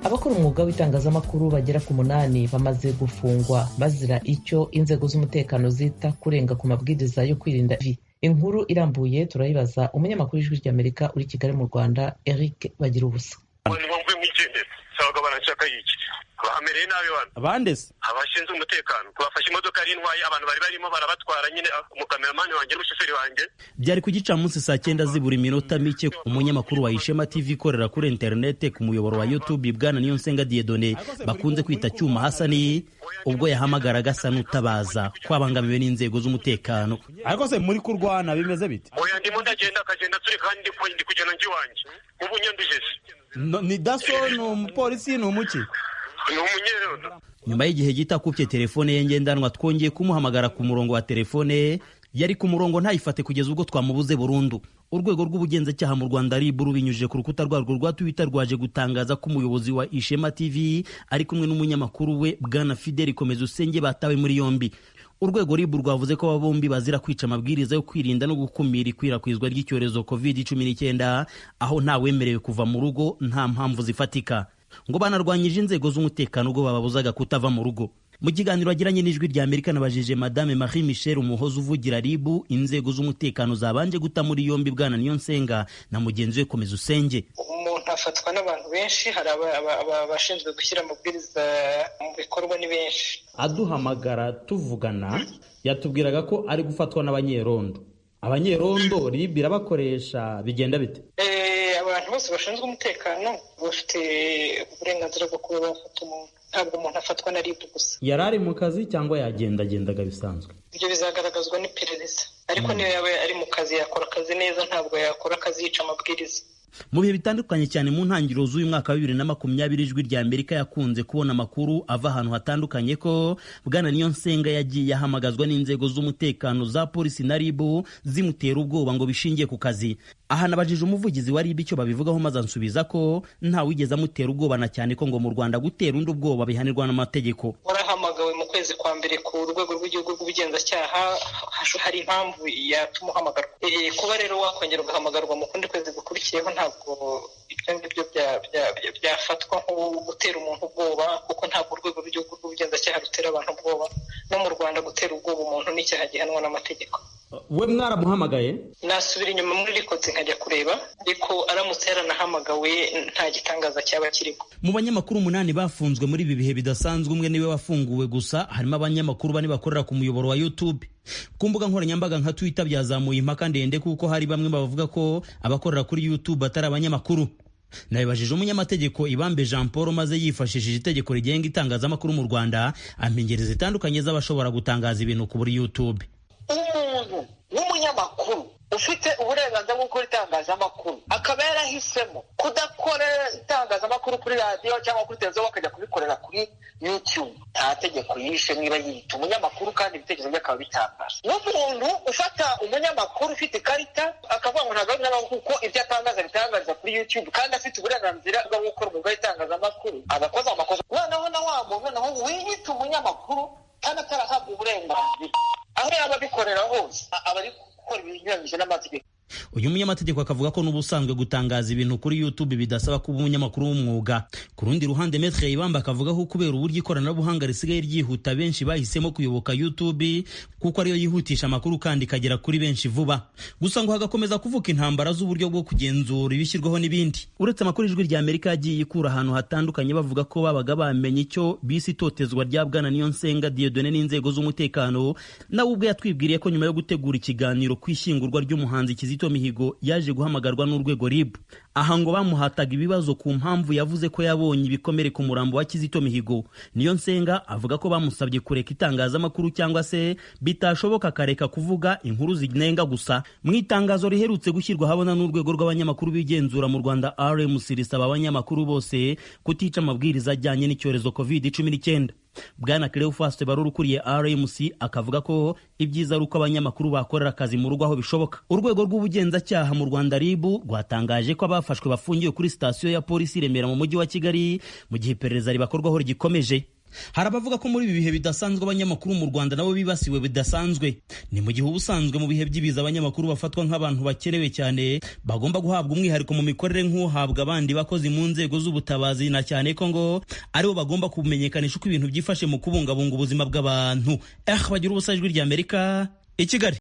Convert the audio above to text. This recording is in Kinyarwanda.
Abakora umwuga w'itangazamakuru bagera ku 8 bamaze gufungwa bazira icyo inzego z'umutekano zita kurenga ku mabwiriza yo kwirinda vi. Inkuru irambuye turayibaza umunyamakuru w'Ijwi ry'Amerika uri Kigali mu Rwanda Eric bagira ubusa. Bahamereye nabi bana abandese abashinzwe umutekano bafashe imodoka y'intwaye abantu bari barimo barabatwara nyine umukameramani wanjye n'umushoferi wanjye. Byari ku gicamunsi saa 9 zibura iminota mike umunyamakuru wa Ishema TV ikorera kuri internet ku muyoboro wa YouTube Bwana Niyonsenga Dieudonné bakunze kwita cyuma Hasani ubwo yahamagara gasa n'utabaza kwabangamiwe n'inzego z'umutekano. Ariko se muri kurwana bimeze bite? Oya ndimo ndagenda turi kandi ndi kugenda nji wanje ubunyandujese ni daso no umupolisi no umuki nyuma y'igihe gitakupye telefone ye ngendanwa twongeye kumuhamagara ku murongo wa telefone yari ku murongo ntayifate kugeza ubwo twamubuze burundu. Urwego rw'ubugenzacyaha mu Rwanda RIB rubinyujije ku rukuta rwarwo rwa Twitter rwaje gutangaza ko umuyobozi wa Ishema TV ari kumwe n'umunyamakuru we Bwana Fidel Komeza Usenge batawe muri yombi. Urwego RIB rwavuze ko aba bombi bazira kwica amabwiriza yo kwirinda no gukumira ikwirakwizwa ry'icyorezo COVID-19 aho nta wemerewe kuva mu rugo nta mpamvu zifatika. Ngo banarwanyije inzego z'umutekano ubwo bababuzaga kutava mu rugo. Mu kiganiro agiranye n'Ijwi ry'Amerika nabajije Madame Marie Michel umuhozi uvugira RIB inzego z'umutekano zabanje guta muri yombi Bwana Niyonsenga na mugenzi we Komeza Usenge. Umuntu afatwa n'abantu benshi, hari abashinzwe gushyira amabwiriza mu bikorwa ni benshi. Aduhamagara tuvugana yatubwiraga ko ari gufatwa n'abanyerondo. Abanyerondo RIB irabakoresha bigenda bite? Abantu bose bashinzwe umutekano bafite uburenganzira bwo kuba bafata umuntu. Ntabwo umuntu afatwa na RIB gusa. Yarari mu kazi cyangwa yagendaga bisanzwe? Ibyo bizagaragazwa n'iperereza. Ariko niyo yaba ari mu kazi yakora akazi neza, ntabwo yakora akazi yica amabwiriza. Mu bihe bitandukanye cyane mu ntangiriro z'uyu mwaka wa 2020 Ijwi ry'Amerika yakunze kubona amakuru ava ahantu hatandukanye ko Bwana Niyonsenga yagiye ahamagazwa n'inzego z'umutekano za polisi na RIB zimutera ubwoba ngo bishingiye ku kazi. Aha nabajije umuvugizi wa RIB icyo babivugaho maze ansubiza ko nta wigeze amutera ubwoba na cyane ko ngo mu Rwanda gutera undi ubwoba bihanirwa n'amategeko. Warahamagawe mu kwezi kwa mbere ku rwego rw'igihugu rw'ubugenzacyaha hari impamvu yatuma uhamagarwa. Kuba rero wakongera ugahamagarwa mu kundi kwezi gukurikiyeho ntabwo ibyo ngibyo byafatwa nko gutera umuntu ubwoba, kuko ntabwo urwego rw'igihugu rw'ubugenzacyaha rutera abantu ubwoba. No mu Rwanda gutera ubwoba umuntu ni icyaha gihanwa n'amategeko. We mwaramuhamagaye? Nasubira inyuma muri rikotse nkajya kureba, ariko aramutse yaranahamagawe nta gitangaza cyaba kirimo. Mu banyamakuru 8 bafunzwe muri ibi bihe bidasanzwe umwe niwe wafunguwe gusa, harimo abanyamakuru 4 bakorera ku muyoboro wa YouTube. Ku mbuga nkoranyambaga nka Twitter byazamuye impaka ndende kuko hari bamwe bavuga ko abakorera kuri YouTube atari abanyamakuru. Nabibajije umunyamategeko Ibambe Jean Paul maze yifashishije itegeko rigenga itangazamakuru mu Rwanda amengere zitandukanye z'abashobora gutangaza ibintu kuri YouTube. Umuntu w'umunyamakuru ufite uburenganzira bwo gukora itangazamakuru akaba yarahisemo kudakora itangazamakuru kuri radio cyangwa kuri televiziyo bakajya kubikorera kuri YouTube, nta tegeko yishe niba yita umunyamakuru kandi ibitekerezo bye akaba bitangaza. N'umuntu ufata umunyamakuru ufite ikarita akavuga ngo ntabwo ari kuko ibyo atangaza bitangariza kuri YouTube kandi afite uburenganzira bwo gukora umwuga w'itangazamakuru agakoza amakosa. Noneho na wa muntu naho wiyita umunyamakuru kandi atarahabwa uburenganzira, aho yaba abikorera hose aba ari gukora ibinyuranyije n'amategeko. Uyu munyamategeko akavuga ko n'ubusanzwe gutangaza ibintu kuri YouTube bidasaba kuba umunyamakuru w'umwuga. Ku rundi ruhande Maître Ibamba akavuga ko kubera uburyo ikoranabuhanga risigaye ryihuta benshi bahisemo kuyoboka YouTube kuko ariyo yihutisha amakuru kandi kagera kuri benshi vuba. Gusa ngo hagakomeza kuvuka intambara z'uburyo bwo kugenzura ibishyirwaho n'ibindi. Uretse amakuru Ijwi ry'Amerika yagiye ikura ahantu hatandukanye bavuga ko babaga bamenye icyo bisi totezwa rya Bwana Niyonsenga Dieudonné n'inzego z'umutekano, nawe ubwe yatwibwiriye ko nyuma yo gutegura ikiganiro kw'ishyingurwa ry'umuhanzi Kizito Mihigo yaje guhamagarwa n'urwego RIB. Aha ngo bamuhataga ibibazo ku mpamvu yavuze ko yabonye ibikomere ku murambo wa Kizito Mihigo. Niyonsenga avuga ko bamusabye kureka itangazamakuru cyangwa se bitashoboka kareka kuvuga inkuru zinenga gusa. Mu itangazo riherutse gushyirwa habona n'urwego rw'abanyamakuru bigenzura mu Rwanda RMC risaba abanyamakuru bose kutica amabwiriza ajyanye n'icyorezo COVID-19. Bwana Cleophas barurukuriye RMC akavuga ko ibyiza ari uko abanyamakuru bakorera akazi mu rugo aho bishoboka. Urwego rw'ubugenzacyaha mu Rwanda RIB rwatangaje ko abafashwe bafungiye kuri sitasiyo ya polisi Remera mu mujyi wa Kigali mu gihe iperereza ribakorwaho rigikomeje. Hari abavuga ko muri ibi bihe bidasanzwe abanyamakuru mu Rwanda nabo bibasiwe bidasanzwe. Ni mu gihe ubusanzwe mu bihe by'ibiza abanyamakuru bafatwa nk'abantu bakerewe cyane, bagomba guhabwa umwihariko mu mikorere nk'uhabwa abandi bakozi mu nzego z'ubutabazi, na cyane ko ngo aribo bagomba kumenyekanisha uko ibintu byifashe mu kubungabunga ubuzima bw'abantu. Bagira ubusa, Ijwi ry'Amerika, i Kigali.